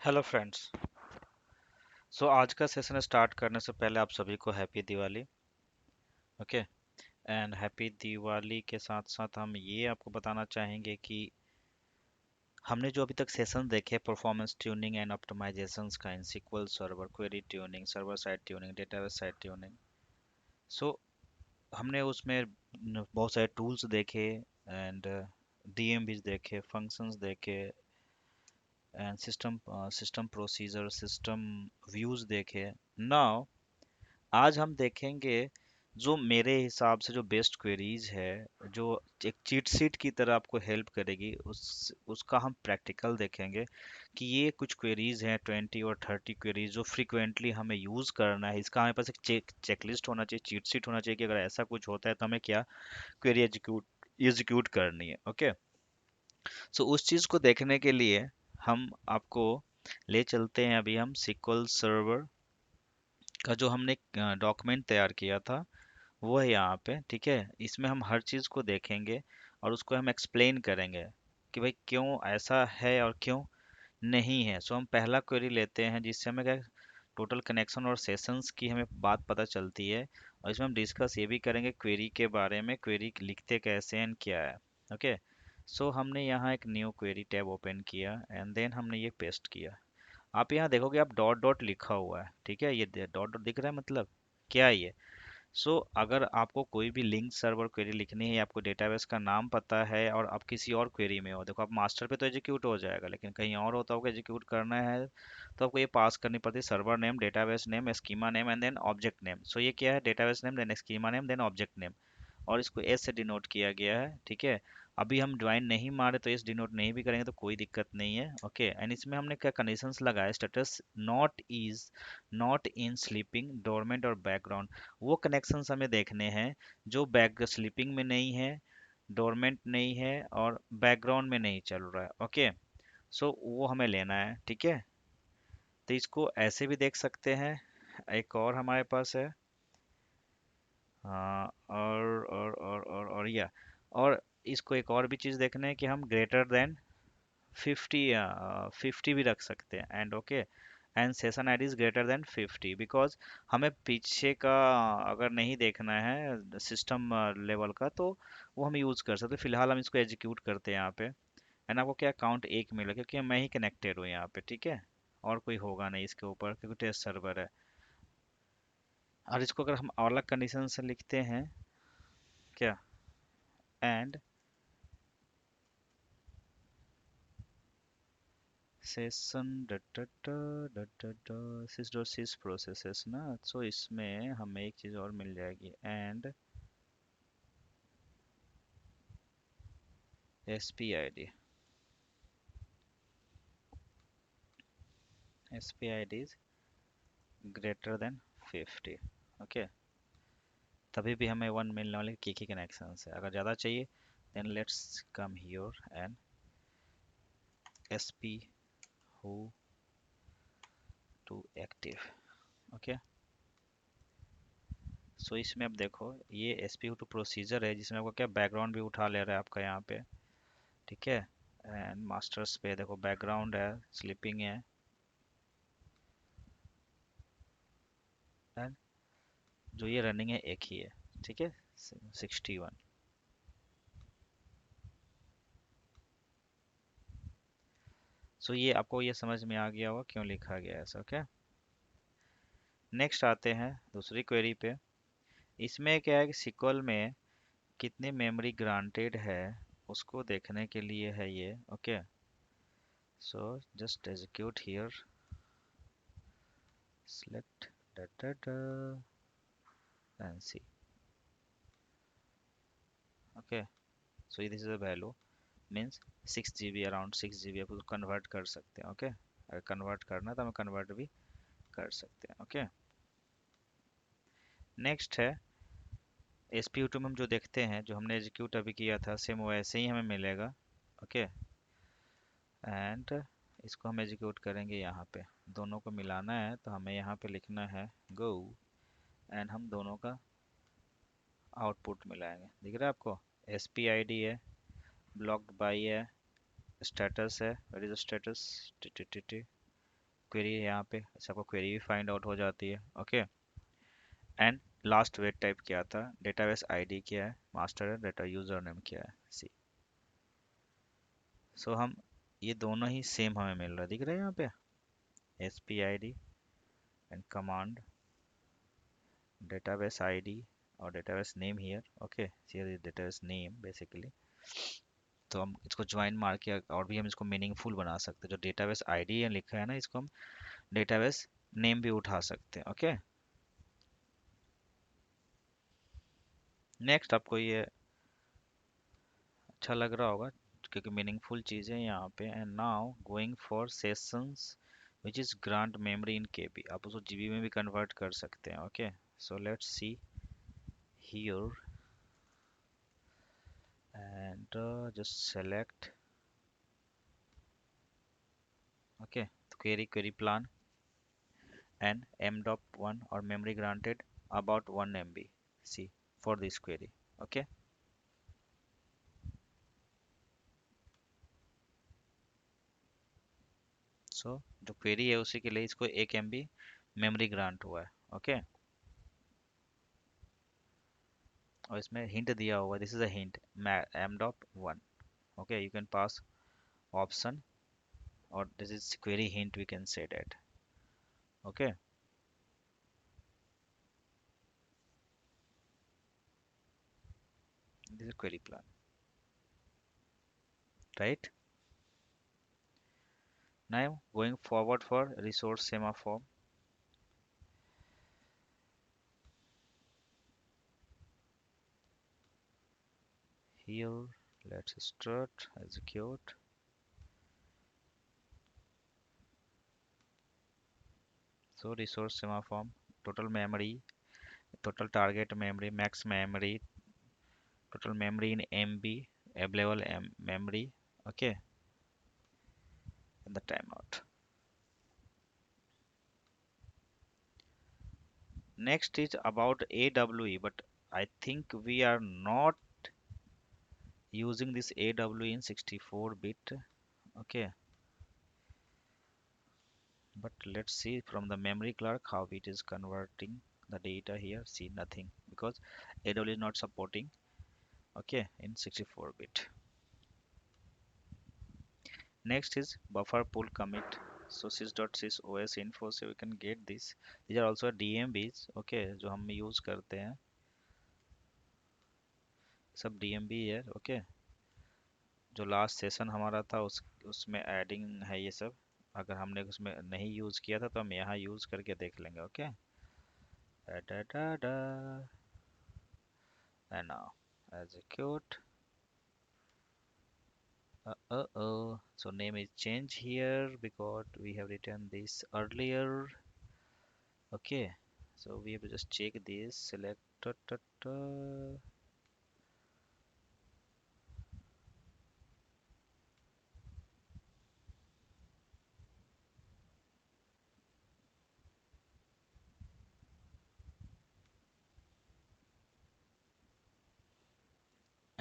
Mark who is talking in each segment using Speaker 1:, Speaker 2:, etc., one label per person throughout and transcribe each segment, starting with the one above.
Speaker 1: Hello friends. आज का session start करने से पहले आप सभी को happy Diwali. Okay. And happy Diwali के साथ साथ हम ये आपको बताना चाहेंगे कि हमने जो अभी तक सेशन देखे परफॉर्मेंस ट्यूनिंग एंड ऑप्टिमाइजेशंस का in SQL server, query tuning, server side tuning, database side tuning. So हमने उसमें बहुत सारे टूल्स देखे एंड DMVs देखे, फंक्शंस देखे and system procedure, system views देखे। नाउ आज हम देखेंगे जो मेरे हिसाब से जो बेस्ट क्वेरीज है, जो एक चीट शीट की तरह आपको हेल्प करेगी, उसका हम प्रैक्टिकल देखेंगे कि ये कुछ क्वेरीज हैं 20 और 30 क्वेरीज जो फ्रिक्वेंटली हमें यूज़ करना है। इसका हमें पास एक चेकलिस्ट होना चाहिए, चीट शीट होना चाहिए कि अगर ऐसा कुछ होता है तो हमें क्या क्वेरी एग्जीक्यूट करनी है। ओके। सो उस चीज़ को देखने के लिए हम आपको ले चलते हैं। अभी हम SQL सर्वर का जो हमने डॉक्यूमेंट तैयार किया था वो है यहाँ पे। ठीक है, इसमें हम हर चीज़ को देखेंगे और उसको हम एक्सप्लेन करेंगे कि भाई क्यों ऐसा है और क्यों नहीं है। हम पहला क्वेरी लेते हैं जिससे हमें क्या टोटल कनेक्शन और सेशंस की हमें बात पता चलती है। और इसमें हम डिस्कस ये भी करेंगे क्वेरी के बारे में, क्वेरी लिखते कैसे एंड क्या है। ओके। हमने यहाँ एक न्यू क्वेरी टैब ओपन किया एंड देन हमने ये पेस्ट किया। आप यहाँ देखोगे आप डॉट डॉट लिखा हुआ है। ठीक है, ये डॉट डॉट दिख रहा है, मतलब क्या है ये। अगर आपको कोई भी लिंक सर्वर क्वेरी लिखनी है, आपको डेटाबेस का नाम पता है और आप किसी और क्वेरी में हो, देखो आप मास्टर पे तो एग्जीक्यूट हो जाएगा, लेकिन कहीं और होता होगा एग्जीक्यूट करना है तो आपको ये पास करनी पड़ती है server name, database name, schema name and then object name. ये क्या है, database name then schema name then object name, और इसको एस से डिनोट किया गया है। ठीक है, अभी हम ज्वाइन नहीं मारे तो एस डिनोट नहीं भी करेंगे तो कोई दिक्कत नहीं है। ओके। एंड इसमें हमने क्या कंडीशंस लगाए, status not in sleeping, dormant और बैकग्राउंड। वो कनेक्शंस हमें देखने हैं जो बैक स्लीपिंग में नहीं है, डोरमेंट नहीं है और बैकग्राउंड में नहीं चल रहा है। ओके। वो हमें लेना है। ठीक है, तो इसको ऐसे भी देख सकते हैं। एक और हमारे पास है, हाँ, और या और इसको एक और भी चीज़ देखना है कि हम ग्रेटर देन 50 भी रख सकते हैं। And okay, and session ID is greater than 50 because हमें पीछे का अगर नहीं देखना है सिस्टम लेवल का तो वो हम यूज़ कर सकते हैं। फिलहाल हम इसको एग्जीक्यूट करते हैं यहाँ पे। एंड आपको क्या काउंट एक मिला क्योंकि मैं ही कनेक्टेड हूँ यहाँ पे। ठीक है, और कोई होगा नहीं इसके ऊपर क्योंकि टेस्ट सर्वर है। और इसको अगर हम अलग कंडीशन से लिखते हैं क्या, एंड सेशन sys प्रोसेसेस ना, इसमें हमें एक चीज़ और मिल जाएगी, and S P I D is greater than 50। Okay, तभी भी हमें वन मिलने वाले की कनेक्शन है। अगर ज़्यादा चाहिए then let's come here and S P who two active. Okay. इसमें अब देखो ये S P who two procedure है जिसमें आपको क्या बैकग्राउंड भी उठा ले रहा है आपका यहाँ पे। ठीक है, एंड मास्टर्स पे देखो बैकग्राउंड है, स्लीपिंग है, एंड जो ये रनिंग है एक ही है। ठीक है, 61। ये आपको ये समझ में आ गया होगा क्यों लिखा गया है ऐसा। ओके, नेक्स्ट आते हैं दूसरी क्वेरी पे। इसमें क्या है कि सिक्वल में कितनी मेमोरी ग्रांटेड है उसको देखने के लिए है ये। Okay, just execute here, select da da da and see. Okay, this is a value means 6 GB, around 6 GB आप उसको कन्वर्ट कर सकते हैं। ओके, अगर कन्वर्ट करना है तो हम कन्वर्ट भी कर सकते हैं। ओके, नेक्स्ट है SPU2 में हम जो देखते हैं, जो हमने एग्जीक्यूट अभी किया था सेम वैसे ही हमें मिलेगा। ओके, एंड इसको हम एग्जीक्यूट करेंगे यहाँ पे। दोनों को मिलाना है तो हमें यहाँ पे लिखना है गो, एंड हम दोनों का आउटपुट मिलाएंगे। दिख रहा है आपको, SPID है, ब्लॉक्ड बाई है, स्टेटस है, where is status, T T T T, query है यहाँ पे, इससे आपको क्वेरी भी फाइंड आउट हो जाती है। Okay, and last wait type क्या था, डेटाबेस आईडी क्या है, मास्टर है, डेटा यूजर नेम क्या है, सी। सो हम ये दोनों ही सेम हमें मिल रहा है, दिख रहा है यहाँ पे, S P I D and command database id और database name here. Okay, here is database name basically. तो हम इसको ज्वाइन मार के और भी हम इसको मीनिंगफुल बना सकते हैं। जो डेटाबेस आईडी है लिखा है ना, इसको हम डेटाबेस नेम भी उठा सकते हैं। ओके, नेक्स्ट आपको ये अच्छा लग रहा होगा क्योंकि मीनिंगफुल चीज़ें यहाँ पे। And now going for sessions which is grant memory in KB, आप उसको जीबी में भी कन्वर्ट कर सकते हैं। Okay, so let's see here and just select. Okay, query query plan and m.1 or memory granted about 1 MB. See for this query. Okay, so जो query है उसी के लिए इसको 1 MB मेमोरी ग्रांट हुआ है। ओके, और इसमें हिंट दिया हुआ है, this is a hint, m.1। Okay, you can pass option or this is query hint, we can say that. Okay, this is query plan, right? Now going forward for resource semaphore. Here let's start execute. So resource semaphore, total memory, total target memory, max memory, total memory in MB, available memory. Okay, and the timeout. Next is about AWE, but I think we are not using this AWE in 64-bit. Okay, but let's see from the memory clerk how it is converting the data here. See, nothing because AWE is not supporting. Okay, in 64-bit. Next is buffer pool commit. So sys.sys os info से we can get this. These are also DMVs. Okay, जो हम use करते हैं, सब DMV है। Okay, जो last session हमारा था उसमें एडिंग है ये सब। अगर हमने उसमें नहीं यूज़ किया था तो हम यहाँ यूज़ करके देख लेंगे। Okay, and now execute. So name is change here because we have written this earlier. Okay, so we have to just check this, select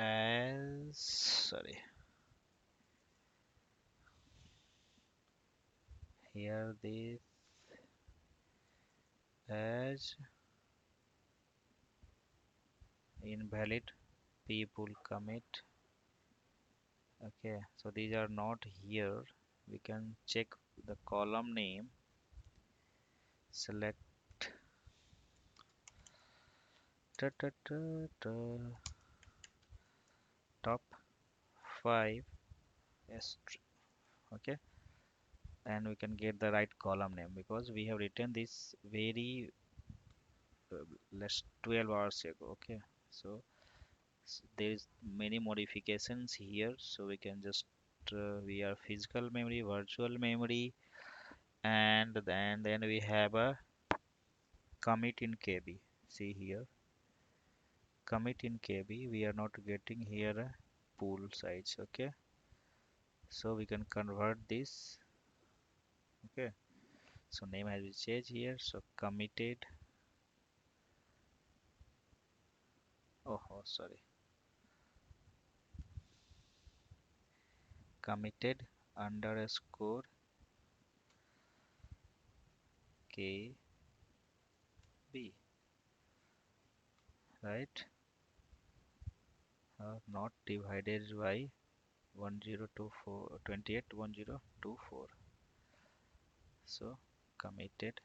Speaker 1: as, sorry, here this as invalid people commit. Okay, so these are not here. We can check the column name, select ta, ta, ta, ta, top 5 okay, and we can get the right column name because we have written this very less 12 hours ago. Okay, so there is many modifications here, so we can just we are physical memory, virtual memory, and then we have a commit in KB. See here, commit in KB, we are not getting here a pool size. Okay, so we can convert this. Okay, so name has been changed here, so committed, oh sorry, committed underscore KB, right? Not divided by 1024 28 1024. So committed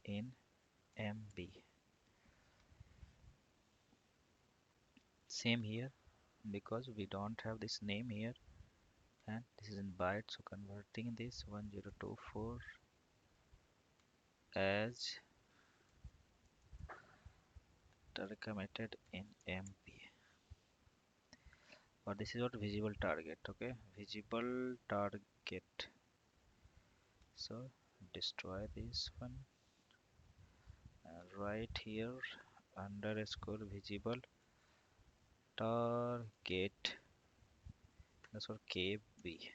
Speaker 1: in MB. Same here because we don't have this name here and this is in bytes, so converting this 1024 as committed in MP. But this is what visible target, okay? Visible target. So destroy this one and right here underscore visible target. That's for KB.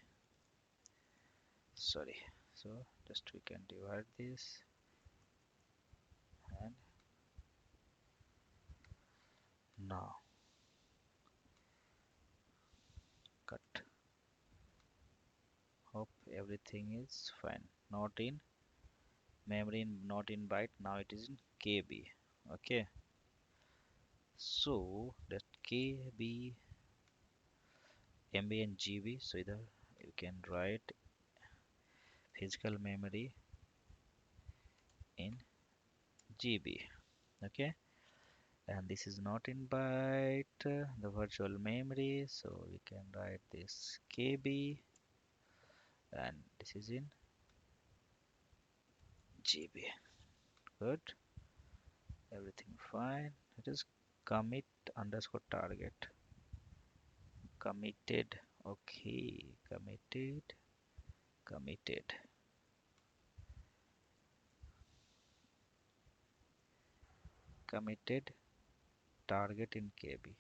Speaker 1: Sorry. So just we can divide this and now cut. Hope everything is fine. Not in memory, not in byte. Now it is in KB. Okay. So that KB, MB and GB. So either you can write physical memory in GB. Okay. And this is not in byte, the virtual memory. So we can write this KB and this is in GB. Good. Everything fine. It is commit underscore target. Committed. Okay. Committed. Committed target in KB.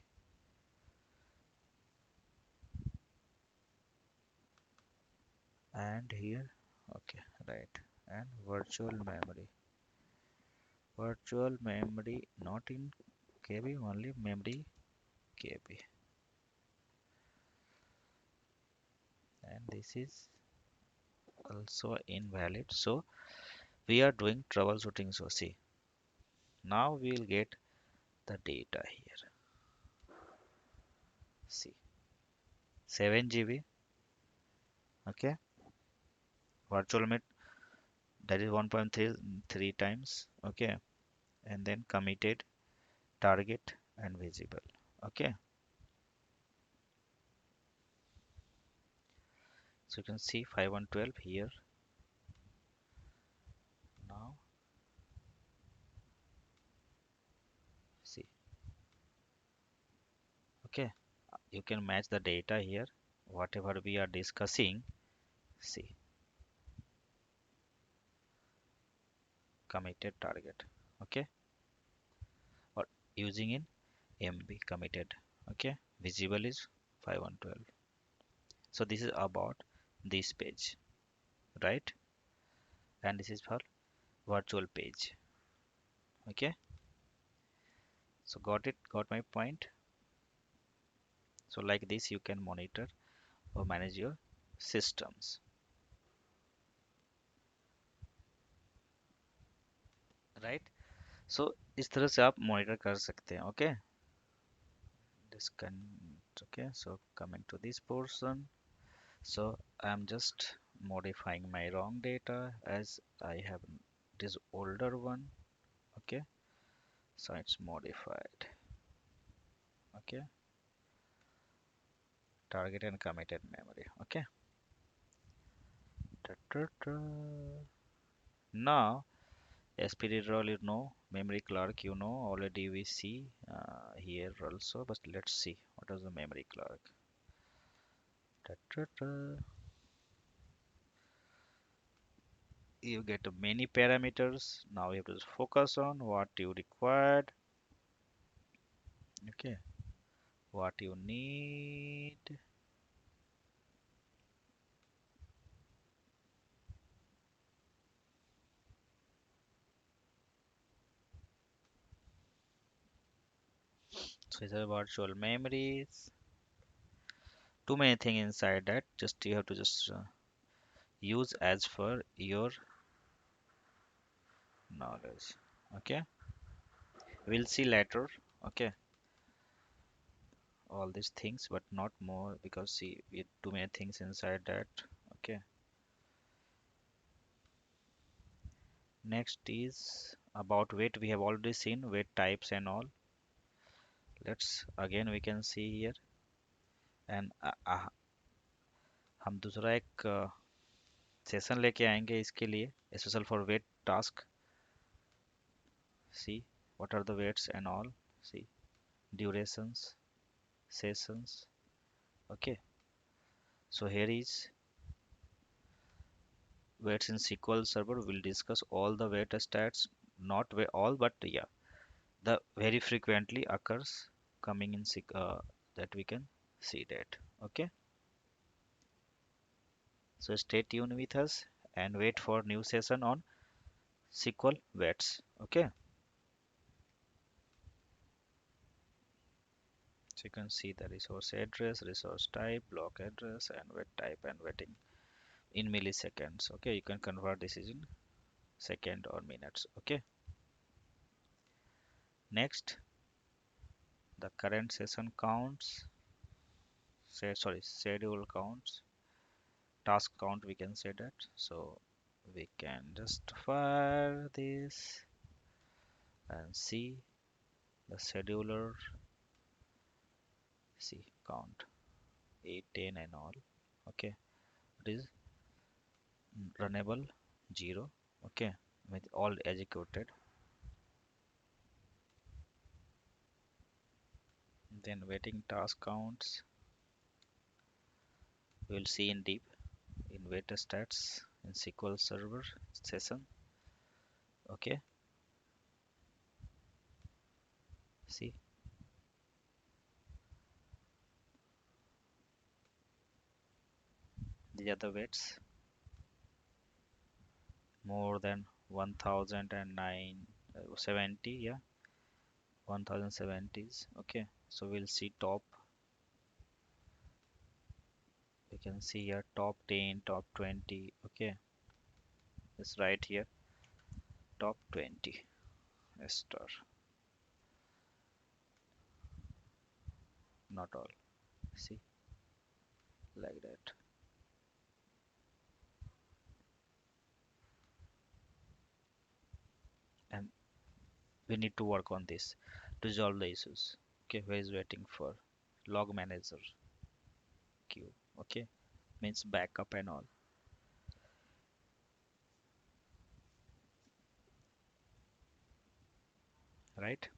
Speaker 1: And here, okay, right. And virtual memory not in KB, only memory KB. And this is also invalid, so we are doing troubleshooting. So see, now we will get the data here. See, 7 GB, okay, virtual memory, that is 1.33 times, okay, and then committed target and visible, okay. So you can see 5112 here. Now see, okay, you can match the data here, whatever we are discussing. See, committed target, okay, or using in MB committed, okay, visible is 5112. So this is about this page, right? And this is for virtual page, okay. So got my point. So like this you can monitor or manage your systems, right? So इस तरह से आप monitor कर सकते हैं, okay. This can, okay, so coming to this portion, so I'm just modifying my wrong data as I have this older one, okay. So it's modified, okay, target and committed memory, okay. Da, da, da. Now SPD role, you know, memory clerk, you know, already we see here also, but let's see what is the memory clerk. Da, da, da. You get many parameters. Now you have to focus on what you required, okay, what you need. So these are virtual memories. too many things inside that, just you have to just use as per your knowledge. Okay, we'll see later. Okay, all these things, but not more, because see, we too many things inside that. Okay, next is about weight. We have already seen weight types and all. Let's again we can see here, and हम दूसरा एक session लेके आएंगे इसके लिए, special for wait task. See what are the weights and all. See durations, sessions. Okay, so here is weights in SQL Server. We'll discuss all the weight stats, not all, but yeah, the very frequently occurs coming in that we can see that. Okay, so stay tuned with us and wait for new session on SQL weights. Okay, so you can see the resource address, resource type, block address, and weight type and weighting in milliseconds. Okay, you can convert this in second or minutes. Okay, next, the current session counts, schedule counts, task count, we can say that. So we can just fire this and see the scheduler. See count 8, 10 and all. Okay, it is runnable 0. Okay, with all executed. Then waiting task counts, we will see in deep in wait stats in SQL Server session. Okay, see the other weights, more than 1009 70, yeah, 1070s. Okay, so we'll see top, we can see here top 10, top 20. Okay, it's right here, top 20 star, not all. See, like that. And we need to work on this to resolve the issues. Okay, where is waiting for log manager queue. Okay, means backup and all. Right,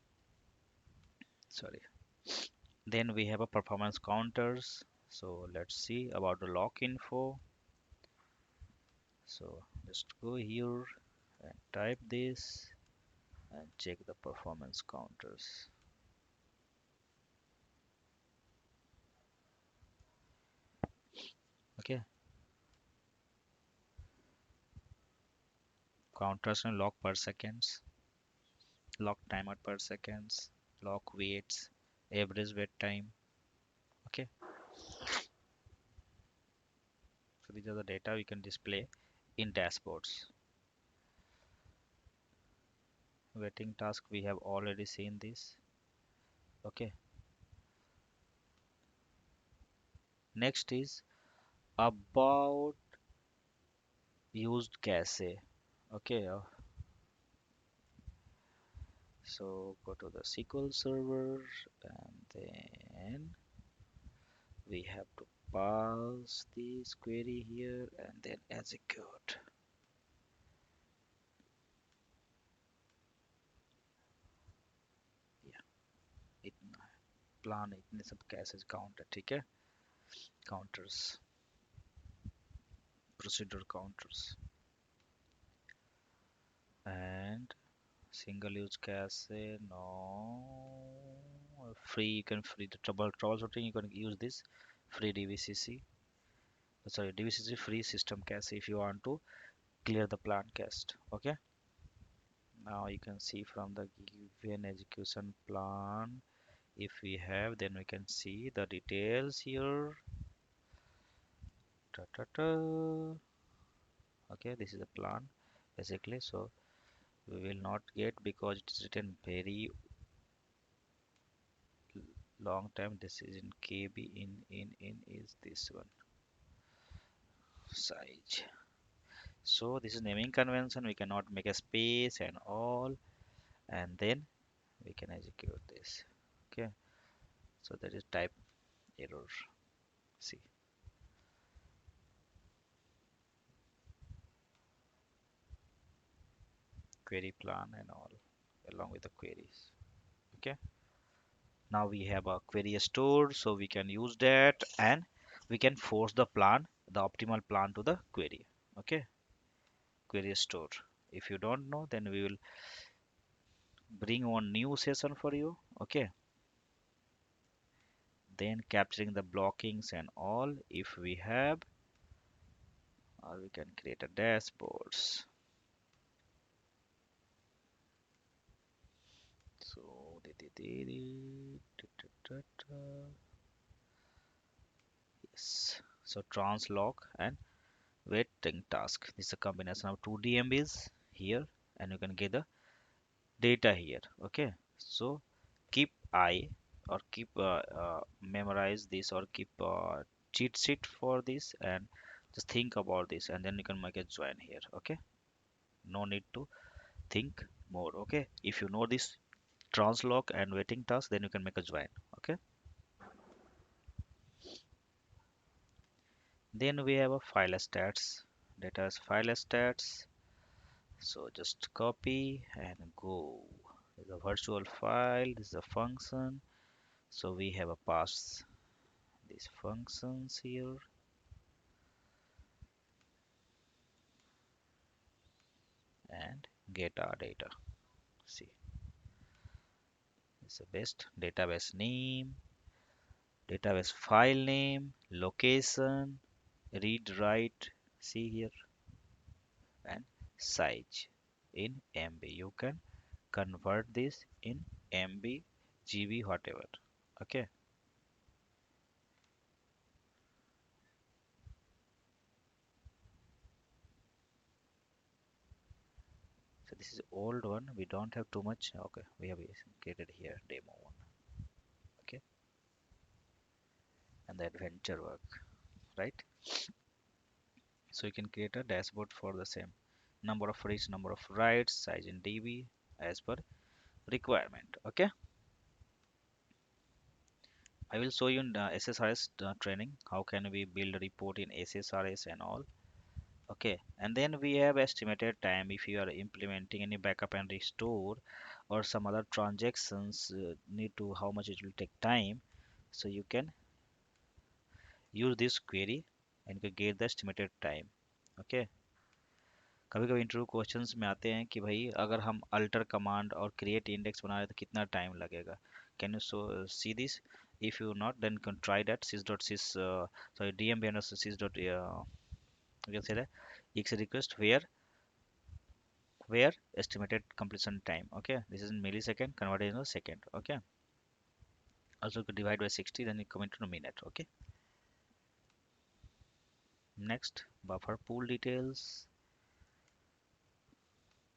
Speaker 1: sorry. Then we have a performance counters. So let's see about the log info. So just go here and type this and check the performance counters. Okay, counters and log per seconds, log timer per seconds, log waits, average wait time. Okay, so these are the data we can display in dashboards. Waiting task, we have already seen this. Okay, next is about used cache. Okay, so go to the SQL server and then we have to pass this query here and then execute. Yeah, इतना है, plan इतने सब caches count है, ठीक है, counters, procedure counters, and single use cache, no, free, you can free the troubleshooting, you can use this free dvcc, sorry, dvcc free system cache if you want to clear the plant cache. Okay, now you can see from the given execution plan, if we have, then we can see the details here. Ta, ta, ta. Okay, this is the plan basically. So we will not get because it's written very long time. This is in KB. In is this one size. So this is naming convention. We cannot make a space and all, and then we can execute this. Okay, so that is type error. See, query plan and all along with the queries. Okay, now we have a query stored, so we can use that and we can force the plan, the optimal plan to the query. Okay, query store. If you don't know, then we will bring one new session for you. Okay, then capturing the blockings and all if we have, or we can create a dashboards. So yes, so translog and waiting task. This is a combination of two DMVs here, and you can get the data here. Okay, so keep eye or keep memorize this or keep cheat sheet for this and just think about this, and then you can make a join here. Okay, no need to think more. Okay, if you know this translog and waiting task, then you can make a join. Okay, then we have a file stats, data as file stats. So just copy and go. This is a virtual file, this is a function. So we have a pass these functions here and get our data. See, it's the best database name, database file name, location, read write. See here, and size in MB. You can convert this in MB, GB, whatever. Okay, so this is old one. We don't have too much. Okay, we have created here demo one. Okay, and the adventure work, right? So you can create a dashboard for the same number of reads, number of writes, size in db as per requirement. Okay, I will show you in the ssrs training how can we build a report in ssrs and all. Okay, and then we have estimated time if you are implementing any backup and restore or some other transactions need to how much it will take time, so you can use this query and you can get the estimated time. Okay, कभी कभी interview questions में आते हैं कि भाई अगर हम alter command और क्रिएट इंडेक्स बना रहे हैं तो कितना टाइम लगेगा. Can you so see this? if you not, then can try that sys.sys sorry dmbns sys. You can say that it's a request where estimated completion time. Okay, this is in millisecond converted in a second. Okay, also you could divide by 60, then you come into a minute. Okay, next buffer pool details.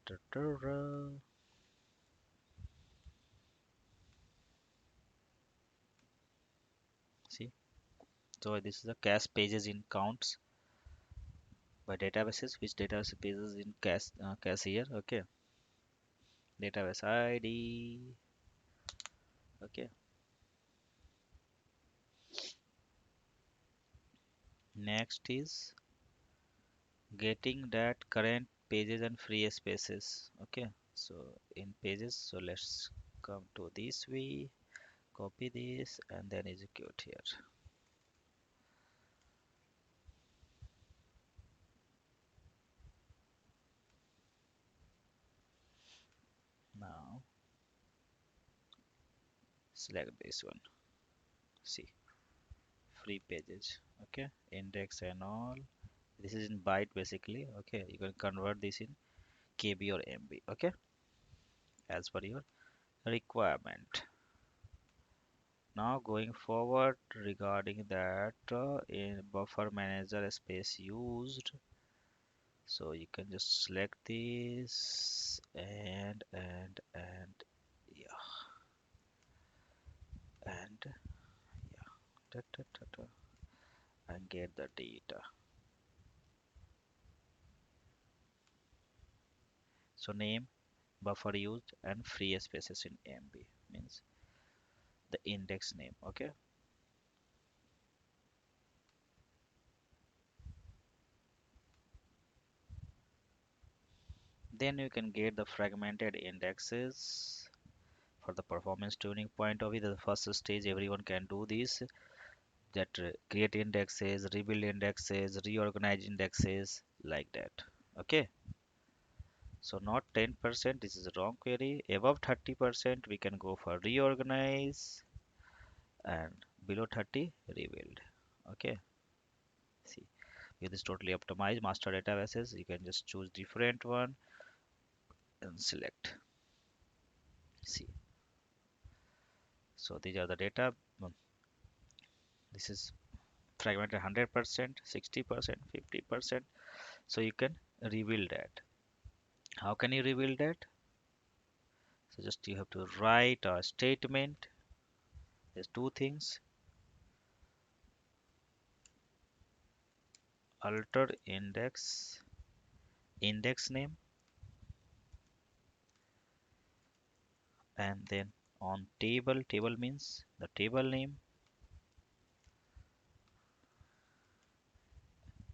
Speaker 1: Ta-ta-ra. See, so this is the cache pages in counts by databases, which database pages in cache here. Okay, database id. Okay, next is getting that current pages and free spaces. Okay, so in pages, so let's come to this way, copy this and then execute here. Now select this one. See, free pages. Okay, index and all. This is in byte basically. Okay, you can convert this in kb or mb. Okay, as per your requirement. Now going forward regarding that in buffer manager space used, so you can just select this and yeah, and yeah, da, da, da, da, and get the data. So name, buffer used, and free spaces in MB means the index name. Okay, then you can get the fragmented indexes. For the performance tuning point of view, the first stage everyone can do this, that create indexes, rebuild indexes, reorganize indexes, like that. Okay, so not 10%, this is a wrong query. Above 30% we can go for reorganize, and below 30 rebuild. Okay, see, with this totally optimized master databases, you can just choose different one and select. See, so these are the data. This is fragmented 100%, 60%, 50%. So you can rebuild that. How can you rebuild that? So just you have to write a statement. There's two things: alter index name, and then on table means the table name,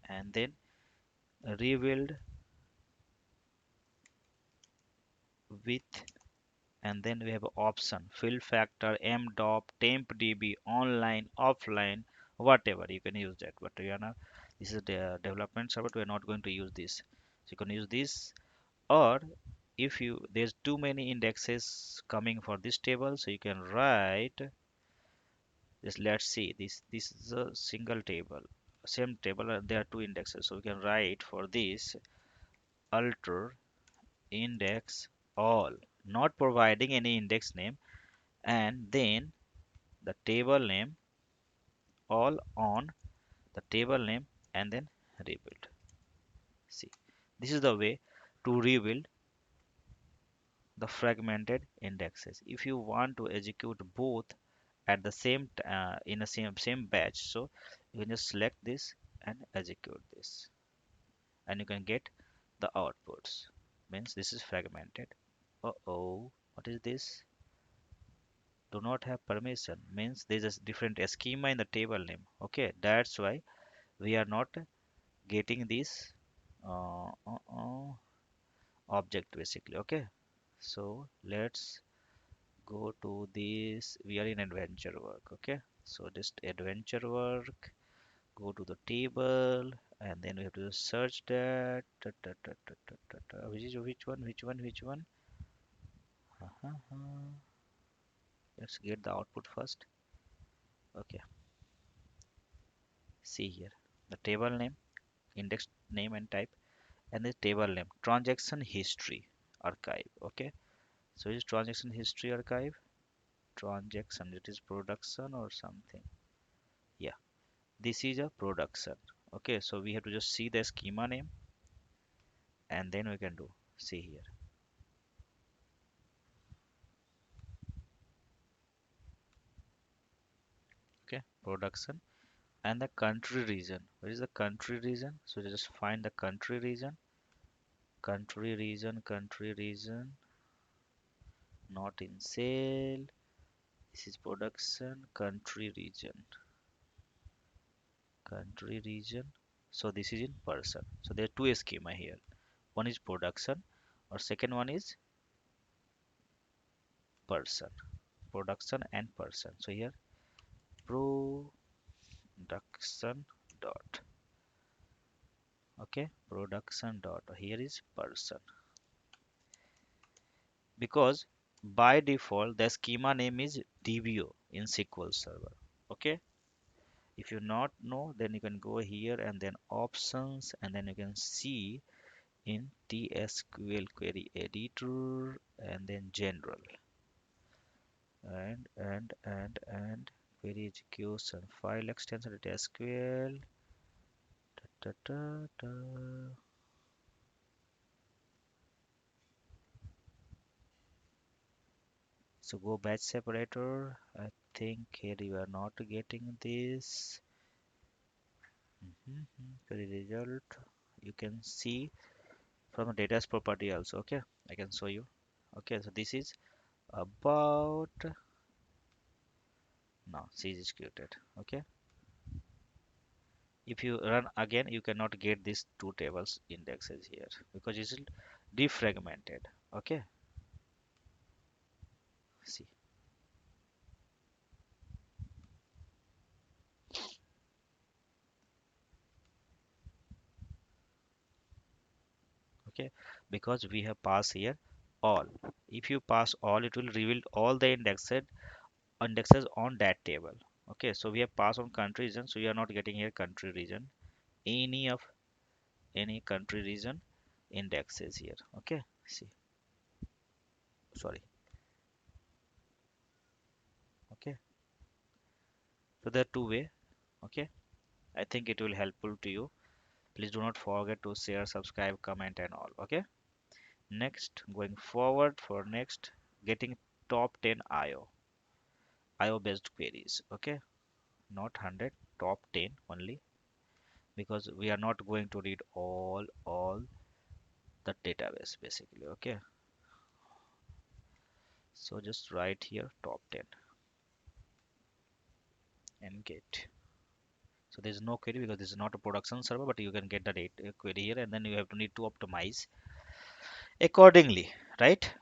Speaker 1: and then rebuild with, and then we have a option fill factor, mdop, temp db, online, offline, whatever you can use that. But we are not, this is the development server, we are not going to use this. So you can use this, or if you there's too many indexes coming for this table, so you can write just, let's see, this is a single table, same table, there are two indexes, so we can write for this alter index all, not providing any index name, and then the table name all on the table name, and then rebuild. See, this is the way to rebuild the fragmented indexes. If you want to execute both at the same in a same batch, so you can just select this and execute this, and you can get the outputs. Means this is fragmented. Uh-oh, what is this? Do not have permission means there's a different schema in the table name. Okay, that's why we are not getting this object basically. Okay, so let's go to this. We are in adventure work. Okay, so just adventure work, go to the table, and then we have to search that. Which one? Uh-huh. Let's get the output first. Okay, see here the table name, index name and type, and the table name transaction history archive. Okay, so is transaction history archive, transaction, it is production or something. Yeah, this is a production. Okay, so we have to just see the schema name, and then we can do, see here. Okay, production, and the country region. Where is the country region? So just find the country region, country region, not in sale. This is production, country region. So this is in person. So there are two schema here. One is production, or second one is person. Production and person. So here production dot. Okay, production dot. Here is person, because by default the schema name is dbo in SQL Server. Okay, if you not know, then you can go here and then options, and then you can see in tsql query editor, and then general. and query execution file extension at SQL. Da, da, da. So go batch separator. I think here you are not getting this. Query result you can see from the data's property also. Okay, I can show you. Okay, so this is about now C is executed. Okay, if you run again you cannot get these two tables indexes here because it's defragmented. Okay, see. Okay, because we have passed here all. If you pass all it will reveal all the indexes on that table. Okay, so we have passed on country region, so you are not getting here country region, any of any country region indexes here. Okay, see, sorry. Okay, so there are two way. Okay, I think it will helpful to you. Please do not forget to share, subscribe, comment and all. Okay, next going forward for next getting top 10 IO based queries. Okay, not 100, top 10 only, because we are not going to read all the database basically. Okay, so just write here top 10 and get. So there is no query because this is not a production server, but you can get the data query here, and then you have to need to optimize accordingly, right?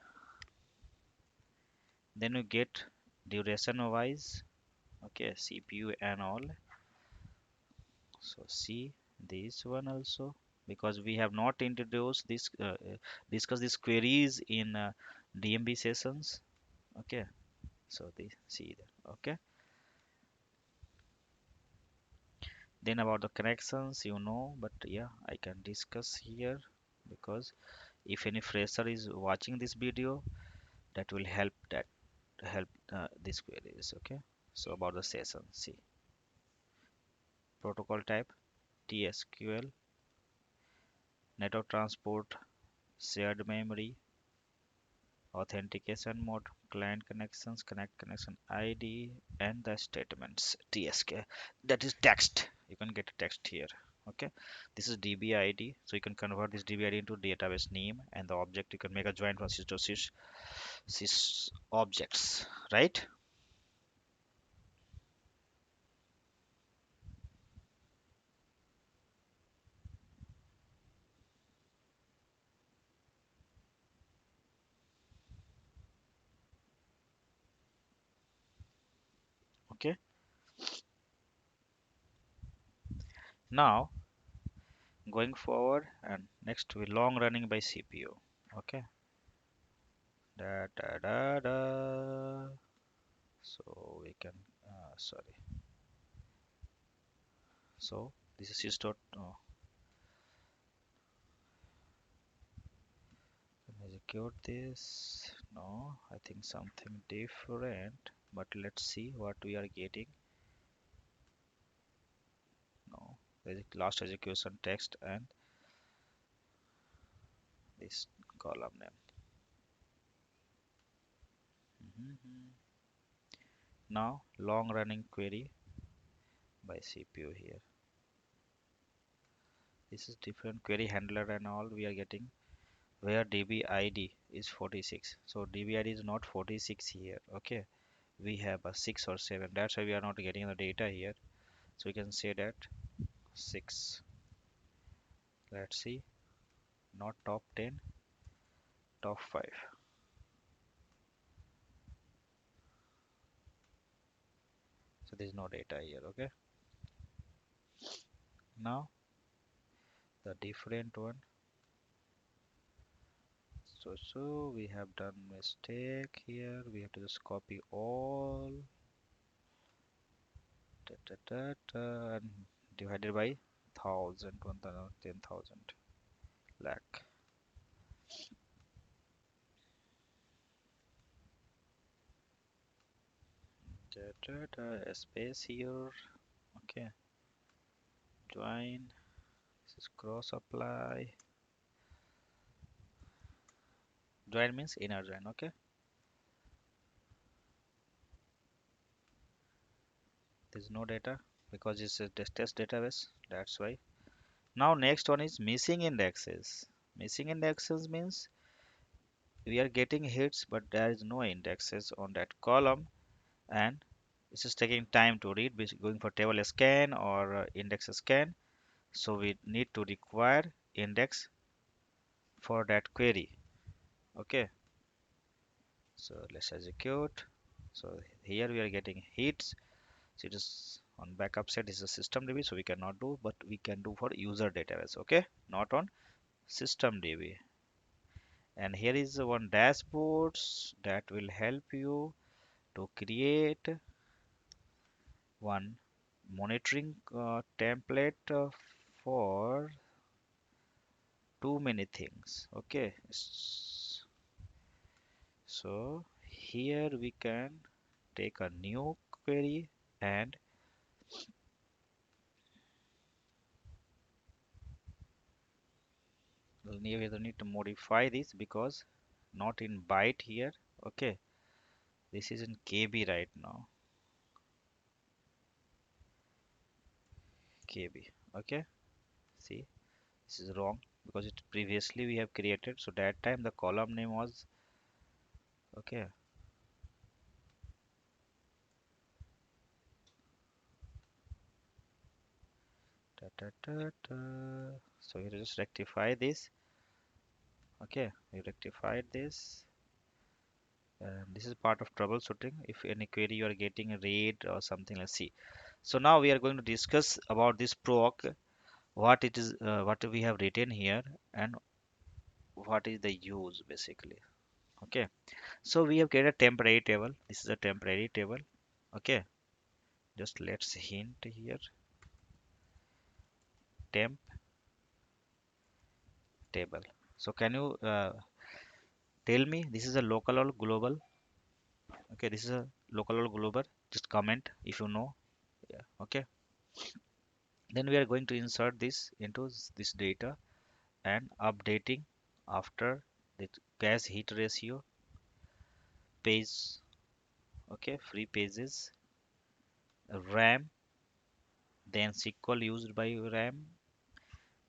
Speaker 1: Then you get duration wise. Okay, CPU and all. So see this one also, because we have not introduced this discuss these queries in DMV sessions. Okay, so they see that. Okay, then about the connections, but yeah, I can discuss here because if any fresher is watching this video, that will help these queries. Okay, so about the session, see protocol type TSQL, network transport, shared memory, authentication mode, client connections, connect connection ID, and the statements TSK. That is text. You can get text here. Okay, this is DB ID, so you can convert this DB ID into database name, and the object you can make a join from sys to sys objects, right? Okay, now going forward and next we long running by CPU. Okay, da da da da. So we can sorry. So this is sys dot execute this. No, I think something different. But let's see what we are getting. No, there is last execution text and this column name. Mhm. Now long running query by CPU here. This is different query handler and all we are getting, where DB ID is 46. So DB ID is not 46 here. Okay, we have a 6 or 7. That's why we are not getting the data here. So we can say that 6. Let's see, not top 10, top 5. So there is no data here. Okay, now the different one. So we have done mistake here. We have to just copy all and divided by 1000, 1000, 10,000 lakh. Space here. Okay, join. This is cross apply. Join means inner join. Okay, there's no data because it's a test database. That's why. Now next one is missing indexes. Missing indexes means we are getting hits, but there is no indexes on that column, and this is taking time to read. Going for table scan or index scan. So we need to require index for that query. Okay, so let's execute. So here we are getting hits. So it is on backup set. This is a system DB, so we cannot do, but we can do for user database. Okay, not on system DB. And here is one dashboards that will help you to create one monitoring template for too many things. Okay, so here we can take a new query, and we will need to modify this because not in byte here. Okay, this is in KB right now. KB. Okay, see, this is wrong because it previously we have created, so that time the column name was okay. Da, da, da, da. So you just rectify this. Okay, we rectified this. This is part of troubleshooting. If any query you are getting a read or something, let's see. So now we are going to discuss about this proc, what it is, what we have written here, and what is the use basically. Okay, so we have created a temporary table. This is a temporary table. Okay, just let's hint here, temp table. So can you tell me this is a local or global? Okay, this is a local or global. Just comment if you know. Yeah. Okay, then we are going to insert this into this data and updating after the cache hit ratio, page, okay, free pages, RAM, then SQL used by RAM,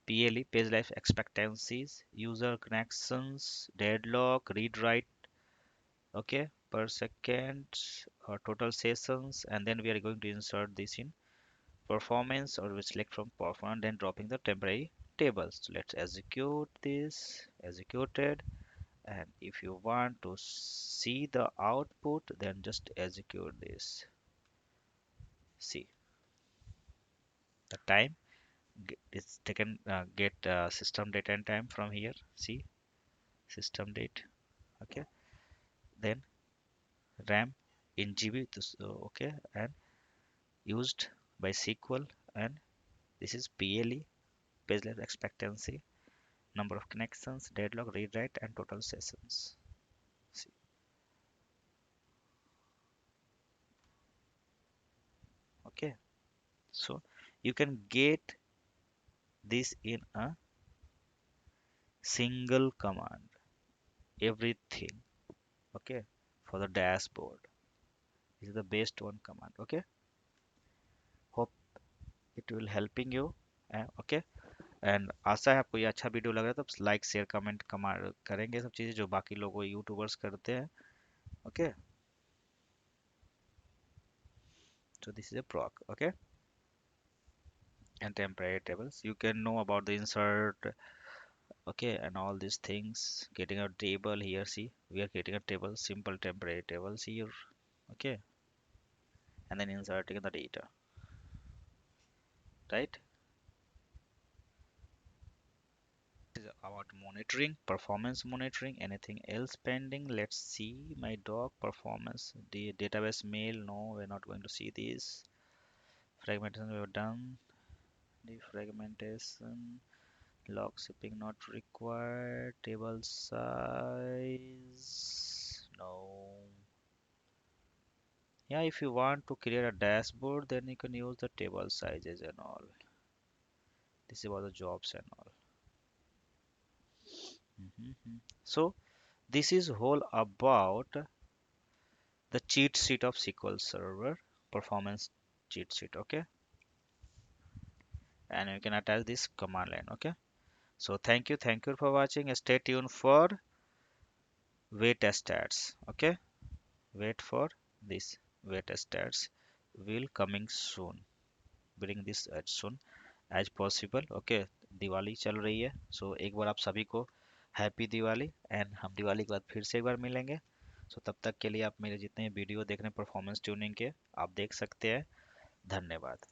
Speaker 1: PLE, page life expectancies, user connections, deadlock, read write, okay, per second, or total sessions, and then we are going to insert this in performance, or we select from performance, then dropping the temporary tables. So let's execute this, executed. And if you want to see the output, then just execute this. See the time it's taken, get system date and time from here. See system date. Okay, then RAM in GB, this, okay, and used by SQL, and this is PLE, page life expectancy, number of connections, deadlock, read write, and total sessions. See, okay, so you can get this in a single command, everything. Okay, for the dashboard, this is the best one command. Okay, hope it will helping you. Okay, and आशा है आपको ये अच्छा video लग रहा है, तो like share comment कमा करेंगे, सब चीज़ें जो बाकी लोगों यूट्यूबर्स करते हैं. Okay, so this is a proc. Okay, and temporary tables you can know about the insert. Okay, and all these things, getting a table here. See, we are getting a table, simple temporary tables here. Okay, and then inserting the data, right? This is about monitoring, performance monitoring, anything else pending. Let's see my doc performance, the database mail. No, we're not going to see this. Fragmentation we have done. Defragmentation, log shipping not required, table size, no. Yeah, if you want to create a dashboard, then you can use the table sizes and all. This is about the jobs and all. Mhm. So this is whole about the cheat sheet of SQL Server, performance cheat sheet. Okay, and you can attach this command line. Okay, so thank you for watching. Stay tuned for wait stats. Okay, wait for this wait stats will coming soon. Bring this as soon as possible. Okay, Diwali चल रही है, सो एक बार आप सभी को happy Diwali, and हम दिवाली के बाद फिर से एक बार मिलेंगे। सो तब तक के लिए आप मेरे जितने वीडियो देख रहे हैं परफॉर्मेंस ट्यूनिंग के, आप देख सकते हैं। धन्यवाद।